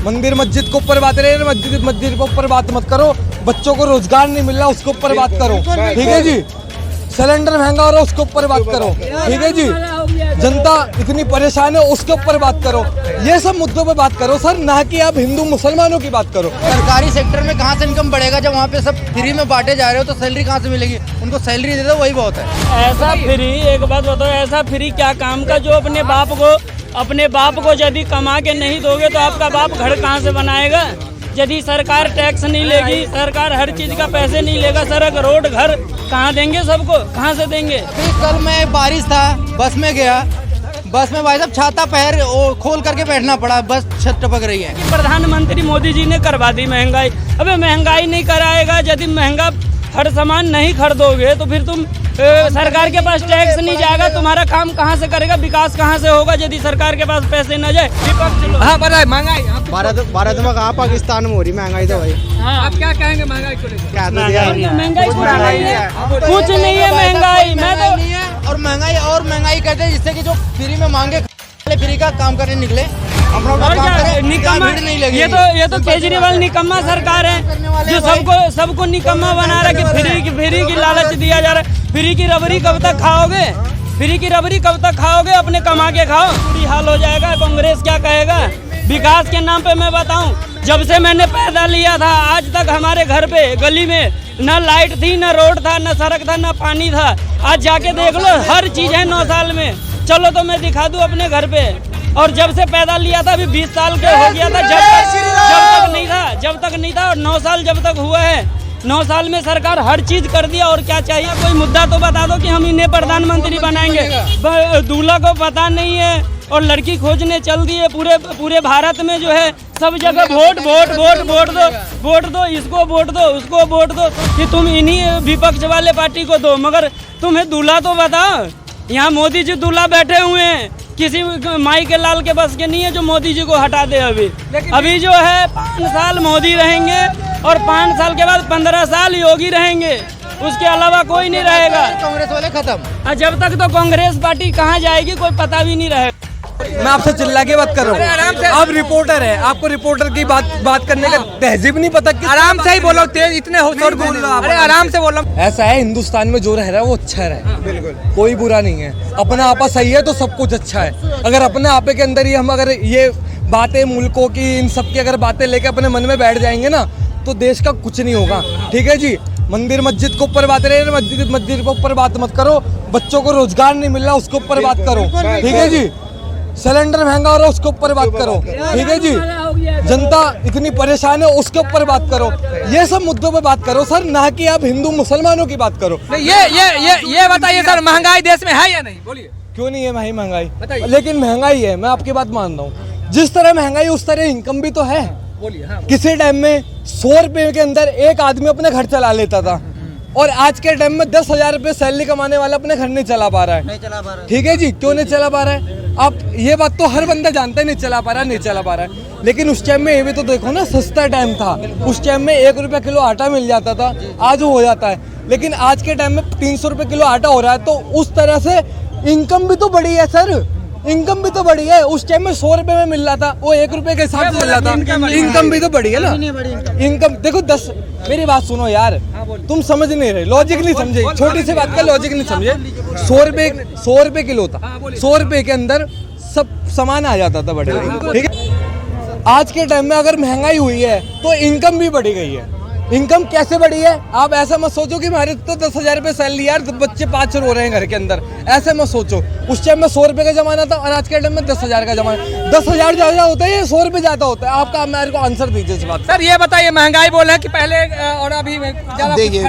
मंदिर मस्जिद के ऊपर बात रहे, मस्जिद मस्जिद के ऊपर बात मत करो। बच्चों को रोजगार नहीं मिल रहा उसके ऊपर बात करो, ठीक है जी। सिलेंडर महंगा हो रहा है उसके ऊपर बात करो, ठीक है जी। जनता इतनी परेशान है उसके ऊपर बात करो। ये सब मुद्दों पे बात करो सर, ना कि आप हिंदू मुसलमानों की बात करो। सरकारी सेक्टर में कहाँ से इनकम बढ़ेगा जब वहाँ पे सब फ्री में बांटे जा रहे हो, तो सैलरी कहाँ से मिलेगी? उनको सैलरी दे दो वही बहुत है। ऐसा फ्री, एक बात बताओ, ऐसा फ्री क्या काम का जो अपने बाप को यदि कमा के नहीं दोगे तो आपका बाप घर कहाँ से बनाएगा? यदि सरकार टैक्स नहीं लेगी, सरकार हर चीज का पैसे नहीं लेगा, सड़क रोड घर कहाँ देंगे? सबको कहाँ से देंगे? कल मैं बारिश था, बस में गया, बस में भाई साहब छाता पैर खोल करके बैठना पड़ा, बस छत टपक रही है। प्रधानमंत्री मोदी जी ने करवा दी महंगाई। अबे महंगाई नहीं कराएगा, यदि महंगा हर सामान नहीं खरीदोगे तो फिर तुम सरकार के पास टैक्स नहीं जाएगा, तुम्हारा काम कहाँ से करेगा? विकास कहाँ से होगा यदि सरकार के पास पैसे न जाए? हाँ बताए महंगाई भारत में कहाँ पाकिस्तान में हो रही महंगाई? तो भाई आप क्या कहेंगे महंगाई को लेकर? महंगाई कुछ नहीं है महंगाई। मैं तो और महंगाई करते हैं जिससे कि जो फ्री में मांगे फ्री का काम करने निकले, अपना और काम क्या करें, निकम्मा? नहीं लगे। ये तो केजरीवाल निकम्मा सरकार है जो सबको निकम्मा बना रहा है कि फ्री की लालच दिया जा रहा है। फ्री की रबड़ी कब तक खाओगे? फ्री की रबड़ी कब तक खाओगे? अपने कमा के खाओ। बुरी हाल हो जाएगा। कांग्रेस क्या कहेगा? विकास के नाम पे मैं बताऊं, जब से मैंने पैदा लिया था आज तक हमारे घर पे गली में न लाइट थी, न रोड था, न सड़क था, न पानी था। आज जाके देख लो, हर चीज है 9 साल में। चलो तो मैं दिखा दूं अपने घर पे। और जब से पैदा लिया था अभी 20 साल के हो गया था, जब तक नहीं था और 9 साल जब तक हुआ है, 9 साल में सरकार हर चीज कर दिया। और क्या चाहिए? कोई मुद्दा तो बता दो कि हम इन्हें प्रधानमंत्री बनाएंगे। दूल्हा को पता नहीं है और लड़की खोजने चल दिए। पूरे भारत में जो है सब जगह वोट दो, इसको वोट दो, उसको वोट दो, कि तुम इन्हीं विपक्ष वाले पार्टी को दो, मगर तुम्हें दूल्हा तो बताओ। यहाँ मोदी जी दूल्हा बैठे हुए हैं, किसी माई के लाल के बस के नहीं है जो मोदी जी को हटा दे। अभी जो है 5 साल मोदी रहेंगे और 5 साल के बाद 15 साल योगी रहेंगे, उसके अलावा कोई नहीं रहेगा। कांग्रेस वाले खत्म। जब तक तो कांग्रेस पार्टी कहाँ जाएगी कोई पता भी नहीं रहेगा। मैं आपसे चिल्ला के बात कर रहा हूँ। आप रिपोर्टर है, आपको रिपोर्टर की बात करने का तहजीब नहीं पता। आराम से ही बोलो, तेज इतने शोर बोल रहे हो आप। अरे आराम से बोलो। ऐसा है, हिंदुस्तान में जो रह रहा है वो अच्छा रहे, बिल्कुल कोई बुरा नहीं है। अपना आपा सही है तो सब कुछ अच्छा है। अगर अपने आपे के अंदर ही हम अगर ये बातें मुल्कों की इन सब की अगर बातें लेके अपने मन में बैठ जाएंगे ना तो देश का कुछ नहीं होगा, ठीक है जी। मंदिर मस्जिद के ऊपर बात रहे, मस्जिद के ऊपर बात मत करो। बच्चों को रोजगार नहीं मिल रहा उसके ऊपर बात करो, ठीक है जी। सिलेंडर महंगा हो रहा है उसके ऊपर बात करो, ठीक है जी। जनता इतनी परेशान है उसके ऊपर बात करो। ये सब मुद्दों पे बात करो सर, ना कि आप हिंदू मुसलमानों की बात करो। ये बताइए सर, महंगाई देश में है या नहीं? बोलिए। क्यों नहीं है महंगाई? लेकिन महंगाई है, मैं आपकी बात मानता हूँ। जिस तरह महंगाई उस तरह इनकम भी तो है। बोलिए। हाँ, किसी टाइम में 100 रुपए के अंदर एक आदमी अपने घर चला लेता था और आज के टाइम में 10,000 रुपए सैलरी कमाने वाला अपने घर नहीं चला पा रहा है, ठीक है जी। क्यों नहीं चला पा रहा है? आप ये बात तो हर बंदा जानता है, नहीं चला पा रहा है। लेकिन उस टाइम में ये भी तो देखो ना, सस्ता टाइम था। उस टाइम में 1 रुपया किलो आटा मिल जाता था, आज हो जाता है। लेकिन आज के टाइम में 300 रुपए किलो आटा हो रहा है। तो उस तरह से इनकम भी तो बढ़ी है सर, इनकम भी तो बढ़ी है। उस टाइम में 100 रुपए में मिल रहा था, वो 1 रुपए के हिसाब से मिल रहा था। इनकम भी तो बढ़ी है ना। इनकम देखो 10, मेरी बात सुनो यार, तुम समझ नहीं रहे, लॉजिक नहीं समझे। छोटी सी बात का लॉजिक नहीं समझे। 100 रुपए किलो था, 100 रुपए के अंदर सब सामान आ जाता था बड़े, ठीक है। आज के टाइम में अगर महंगाई हुई है तो इनकम भी बढ़ी गई है। इनकम कैसे बढ़ी है? आप ऐसा मत सोचो कि हमारे तो 10,000 रुपए सैलरी यार, बच्चे 5 रो रहे हैं घर के अंदर, ऐसे मत सोचो। उस टाइम में 100 रुपए का जमाना था और आज के टाइम में 10,000 का जमाना। 10,000 ज्यादा होता है या 100 रुपए ज्यादा होता है? आपका मेरे को आंसर दीजिए इस बात। सर ये बताइए, महंगाई बोले कि पहले और अभी देखिए,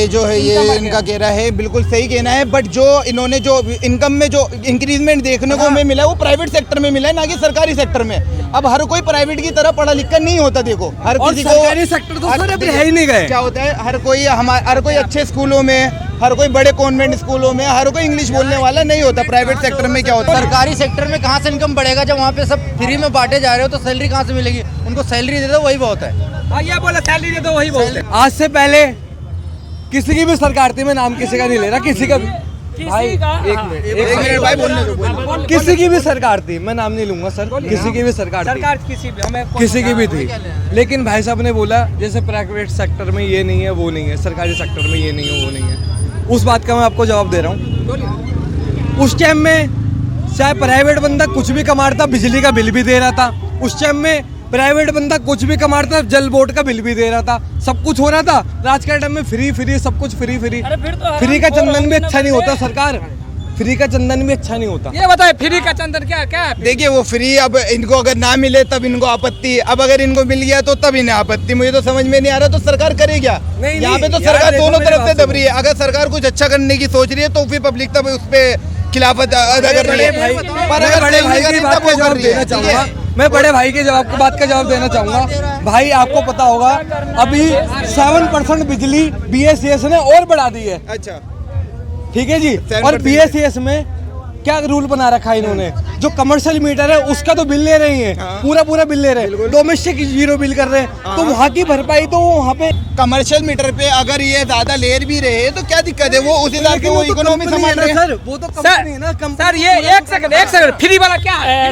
जो है ये इनका कहना है, बिल्कुल सही कहना है। बट जो इन्होंने जो इनकम में जो इंक्रीजमेंट देखने को हमें मिला है वो प्राइवेट सेक्टर में मिला है, ना कि सरकारी सेक्टर में। अब हर कोई प्राइवेट की तरह पढ़ा लिखा नहीं होता। देखो हर किसी को सरकारी सेक्टर तो सर अभी है ही नहीं गए। क्या होता है, हर कोई अच्छे स्कूलों में, हर कोई बड़े कॉन्वेंट स्कूलों में, हर कोई इंग्लिश बोलने वाला नहीं होता। प्राइवेट सेक्टर में क्या होता है? सरकारी सेक्टर में कहाँ से इनकम बढ़ेगा जब वहाँ पे सब फ्री में बांटे जा रहे हो, तो सैलरी कहाँ से मिलेगी? उनको सैलरी दे दो वही बहुत है। ये बोला सैलरी दे दो वही बहुत है। आज से पहले किसी की भी सरकार थी, मैं नाम किसी का नहीं ले रहा, किसी का भी, भाई किसी का एक मिनट भाई बोलने दो। किसी की भी सरकार थी, मैं नाम नहीं लूंगा सर, किसी की भी सरकार थी, किसी की भी थी, लेकिन भाई साहब ने बोला जैसे प्राइवेट सेक्टर में ये नहीं है वो नहीं है, सरकारी सेक्टर में ये नहीं है वो नहीं है, उस बात का मैं आपको जवाब दे रहा हूँ। उस टाइम में चाहे प्राइवेट बंदा कुछ भी कमा रहा था, बिजली का बिल भी दे रहा था, उस टाइम में प्राइवेट बंदा कुछ भी कमा रहा था, जल बोर्ड का बिल भी दे रहा था, सब कुछ हो रहा था। आज के टाइम में फ्री सब कुछ फ्री अरे फिर तो फ्री का चंदन भी अच्छा नहीं होता सरकार, फ्री का चंदन भी अच्छा नहीं होता। ये बताए फ्री का चंदन क्या क्या है? देखिए वो फ्री, अब इनको अगर ना मिले तब इनको आपत्ति, अब अगर इनको मिल गया तो तब इन्हें आपत्ति। मुझे तो समझ में नहीं आ रहा तो सरकार करे क्या? यहाँ पे तो सरकार दोनों तरफ से दब रही है। अगर सरकार कुछ अच्छा करने की सोच रही है तो फिर पब्लिक तब उस पर खिलाफत अदा कर रही है। पर अगर बड़े भाई की बात का जवाब देना चाहूंगा, मैं बड़े भाई के बात का जवाब देना चाहूंगा। भाई आपको पता होगा अभी 7% बिजली BSES ने और बढ़ा दी है। अच्छा ठीक है जी, और BSES में क्या रूल बना रखा है इन्होंने, जो कमर्शियल मीटर है उसका तो बिल ले रही है, पूरा बिल ले रहे हैं, डोमेस्टिक 0 बिल कर रहे हैं, तो वहाँ की भरपाई तो वहाँ पे कमर्शियल मीटर पे अगर ये ज्यादा ले भी रहे हैं तो क्या दिक्कत है? वो उस हिसाब से वो इकोनॉमी संभाल रहे हैं। सर वो तो कंपनी है ना, सर ये एक सेकंड फ्री वाला क्या है?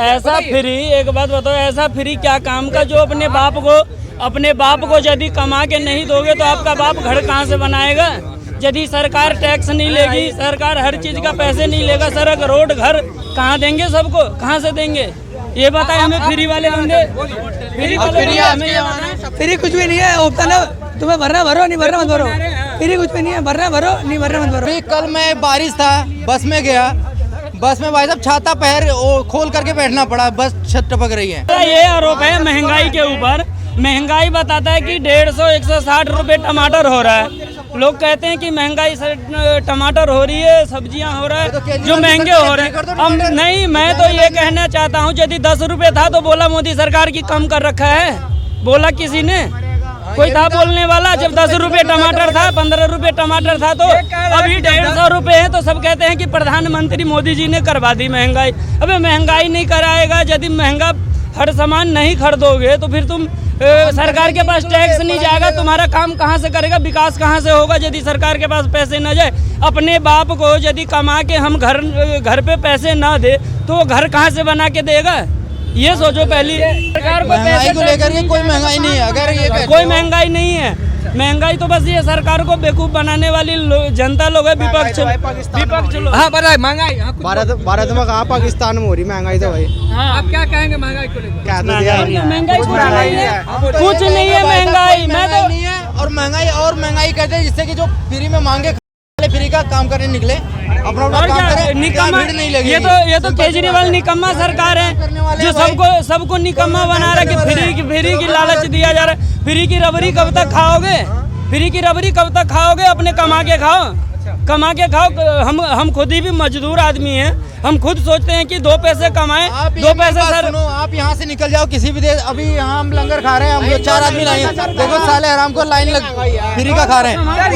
ऐसा फ्री, एक बात बताओ, ऐसा फ्री क्या काम का जो अपने बाप को यदि कमा के नहीं दोगे तो आपका बाप घर कहाँ से बनाएगा? यदि सरकार टैक्स नहीं लेगी, सरकार हर चीज का पैसे नहीं लेगा, सड़क रोड घर कहाँ देंगे? सबको कहाँ से देंगे? ये बताए हमें फ्री वाले बंदे, फ्री कुछ भी नहीं है, ऑप्शन है, तुम्हें भरना भरो, नहीं भरना मत भरो। फ्री कुछ भी नहीं है, भरना भरो, नहीं भरना मत भरो। अभी कल मैं बारिश था, बस में गया, बस में भाई साहब छाता पैर खोल करके बैठना पड़ा, बस छत टपक रही है। ये आरोप है महंगाई के ऊपर। महंगाई बताता है कि 150-160 रुपए टमाटर हो रहा है। लोग कहते हैं कि महंगाई से टमाटर हो रही है, सब्जियां हो रहा है, जो महंगे हो रहे हैं। अब नहीं, मैं तो ये कहना चाहता हूँ यदि 10 रुपए था तो बोला मोदी सरकार की कम कर रखा है, बोला किसी ने? कोई था बोलने वाला? जब 10 रुपए टमाटर था, 15 रुपए टमाटर था, तो अभी 150 रुपए है, तो सब कहते हैं कि प्रधानमंत्री मोदी जी ने करवा दी महंगाई। अबे महंगाई नहीं कराएगा, यदि महंगा हर सामान नहीं खरीदोगे तो फिर तुम सरकार के पास टैक्स नहीं जाएगा, तुम्हारा काम कहाँ से करेगा, विकास कहाँ से होगा? यदि सरकार के पास पैसे न जाए, अपने बाप को यदि कमा के हम घर पे पैसे ना दे तो वो घर कहाँ से बना के देगा? ये सोचो पहली। सरकार को महंगाई को लेकर के कोई महंगाई नहीं है, अगर ये कोई महंगाई नहीं है। महंगाई तो बस ये सरकार को बेवकूफ बनाने वाली जनता लोग है, विपक्ष लोग। हाँ बताए महंगाई। हाँ, भारत में कहाँ पाकिस्तान में हो रही महंगाई? तो भाई आप क्या कहेंगे महंगाई को लेकर? महंगाई कुछ नहीं है, कुछ नहीं है महंगाई। मैं तो नहीं है, और महंगाई करते हैं जिससे कि जो फ्री में मांगे फ्री का काम करने निकले, अपना और काम क्या करें, निकम्मा, भीड़ नहीं लगेगी। ये तो केजरीवाल निकम्मा सरकार है, जो सबको निकम्मा बना रहा है कि फ्री की लालच दिया जा रहा है। फ्री की रबड़ी कब तक खाओगे? फ्री की रबड़ी कब तक खाओगे? अपने कमा के खाओ। हम खुद ही भी मजदूर आदमी हैं, हम खुद सोचते हैं कि 2 पैसे कमाएं, 2 पैसे सर। सुनो, आप यहाँ से निकल जाओ किसी भी देश, अभी यहाँ हम लंगर खा रहे हैं, हम लोग 4 आदमी नहीं, देखो साले आराम को लाइन लग फ्री का खा रहे हैं। सर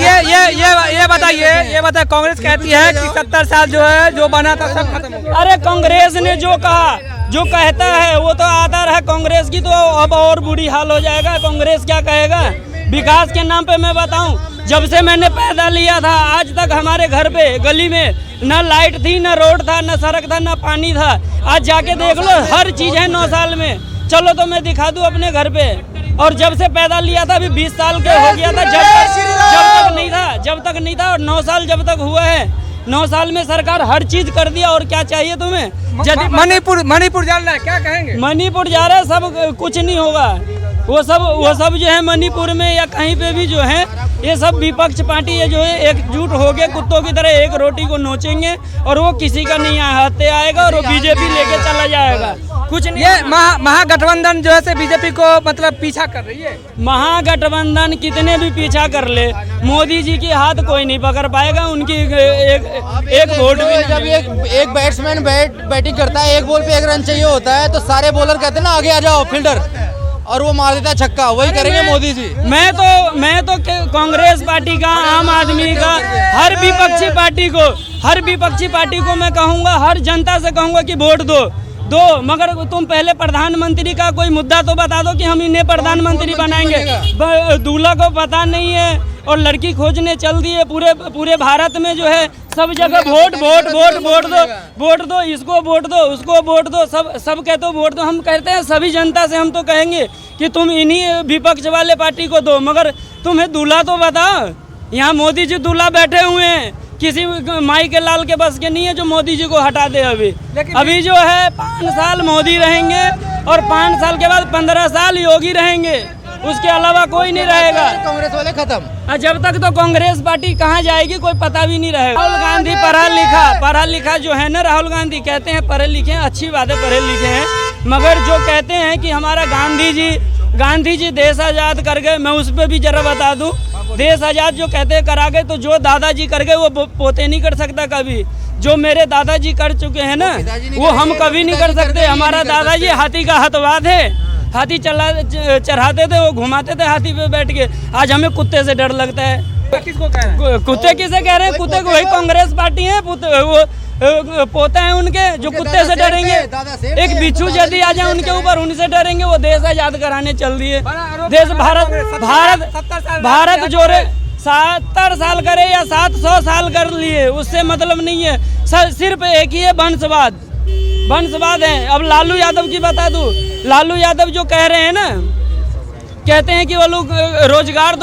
ये बताइए कांग्रेस कहती है कि 70 साल जो है जो बना था सब खत्म हो गया। अरे कांग्रेस ने जो कहा, जो कहता है वो तो आता रहा कांग्रेस की, तो अब और बुरी हाल हो जाएगा। कांग्रेस क्या कहेगा? विकास के नाम पे मैं बताऊं, जब से मैंने पैदा लिया था आज तक हमारे घर पे गली में न लाइट थी, न रोड था, न सड़क था, न पानी था। आज जाके देख लो, हर चीज है 9 साल में। चलो तो मैं दिखा दूं अपने घर पे। और जब से पैदा लिया था अभी 20 साल के हो गया था, जब तक नहीं था, और 9 साल जब तक हुआ है, 9 साल में सरकार हर चीज कर दिया। और क्या चाहिए तुम्हें? मणिपुर जा रहा है, क्या कहेंगे? मणिपुर जा रहा है, सब कुछ नहीं होगा। वो सब जो है मणिपुर में या कहीं पे भी जो है, ये सब विपक्ष पार्टी ये जो है एकजुट हो गए, कुत्तों की तरह एक रोटी को नोचेंगे, और वो किसी का नहीं हाथे आएगा, और वो बीजेपी लेके चला जाएगा। कुछ नहीं। ये महागठबंधन जो है से बीजेपी को मतलब पीछा कर रही है। महागठबंधन कितने भी पीछा कर ले, मोदी जी की हाथ कोई नहीं पकड़ पाएगा। उनकी एक वोट भी जब एक बैट्समैन बैटिंग करता है, 1 बॉल पे 1 रन चाहिए होता है, तो सारे बॉलर कहते हैं ना आगे आ जाओ फील्डर, और वो मार देता छक्का। वही करेंगे मोदी जी। मैं तो कांग्रेस पार्टी का, आम आदमी का, हर विपक्षी पार्टी को मैं कहूँगा, हर जनता से कहूँगा कि दो, मगर तुम पहले प्रधानमंत्री का कोई मुद्दा तो बता दो कि हम इन्हें प्रधानमंत्री बनाएंगे। दूल्हा को पता नहीं है और लड़की खोजने चल दिए। पूरे भारत में जो है सब जगह वोट वोट वोट वोट दो, इसको वोट दो, उसको वोट दो, सब कहते हो वोट दो। हम कहते हैं सभी जनता से हम तो कहेंगे कि तुम इन्हीं विपक्ष वाले पार्टी को दो, मगर तुम्हें दूल्हा तो बताओ। यहाँ मोदी जी दूल्हा बैठे हुए हैं, किसी माई के लाल के बस के नहीं है जो मोदी जी को हटा दे। अभी जो है 5 साल मोदी रहेंगे और 5 साल के बाद 15 साल योगी रहेंगे, उसके अलावा कोई नहीं रहेगा। कांग्रेस वाले खत्म। जब तक तो कांग्रेस पार्टी कहाँ जाएगी कोई पता भी नहीं रहेगा। राहुल गांधी पढ़ा लिखा जो है ना, राहुल गांधी कहते हैं पढ़े लिखे हैं, अच्छी बात है पढ़े लिखे हैं, मगर जो कहते हैं कि हमारा गांधी जी देश आज़ाद कर गए, मैं उस पर भी जरा बता दूं, देश आज़ाद जो कहते करा गए, तो जो दादाजी कर गए वो पोते नहीं कर सकता कभी। जो मेरे दादाजी कर चुके हैं ना वो हम कभी नहीं कर सकते। हमारा दादाजी हाथी का हथवाद है, हाथी चढ़ाते थे, वो घुमाते थे हाथी पे बैठ के। आज हमें कुत्ते से डर लगता है। किसको कह रहे हैं? कुत्ते किसे कह रहे हैं? कुत्ते को वही कांग्रेस पार्टी है, वो पोते हैं उनके जो कुत्ते से डरेंगे। एक बिच्छू यदि आ जाए उनके ऊपर, उनसे डरेंगे। वो देश आजाद कराने चल दिए। देश भारत जोड़े 70 साल करे या 700 साल कर लिए, उससे मतलब नहीं है। सिर्फ एक ही है, वंशवाद है। अब लालू यादव की बता दूं, लालू यादव जो कह रहे हैं ना, कहते हैं कि वो लोग रोजगार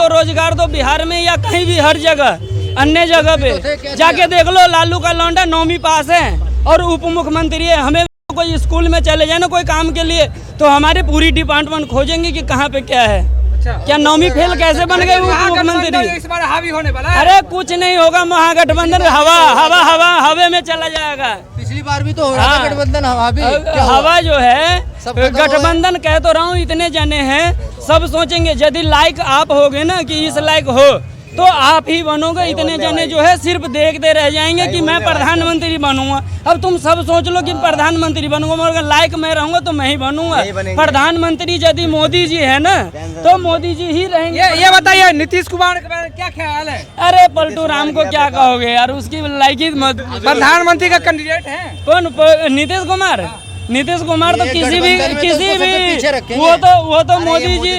दो बिहार में या कहीं भी, हर जगह अन्य जगह पे जाके देख लो। लालू का लौंडा 9वीं पास है और उप मुख्यमंत्री है। हमें कोई स्कूल में चले जाए ना कोई काम के लिए, तो हमारे पूरी डिपार्टमेंट खोजेंगे कि कहाँ पे क्या है। क्या 9वीं फेल कैसे बन गए उप मुख्यमंत्री? इस बार हावी होने वाला है। अरे कुछ नहीं होगा, महागठबंधन हवा में चला जाएगा। पिछली बार भी तो हो रहा था गठबंधन, हवा जो है गठबंधन कह तो रहा हूँ, इतने जने हैं, सब सोचेंगे यदि लायक आप होगे ना कि इस लायक हो तो आप ही बनोगे। इतने जने जो है सिर्फ देखते रह जाएंगे कि मैं प्रधानमंत्री बनूंगा। अब तुम सब सोच लो कि प्रधानमंत्री बनूंगा, मगर लायक मैं रहूंगा तो मैं ही बनूंगा। प्रधानमंत्री यदि मोदी जी है ना तो मोदी जी ही रहेंगे। ये बताइए नीतीश कुमार के बारे में क्या ख्याल है? अरे पलटू राम को क्या कहोगे यार, उसकी लायकी प्रधानमंत्री का कैंडिडेट है कौन? नीतीश कुमार तो किसी भी वो तो मोदी जी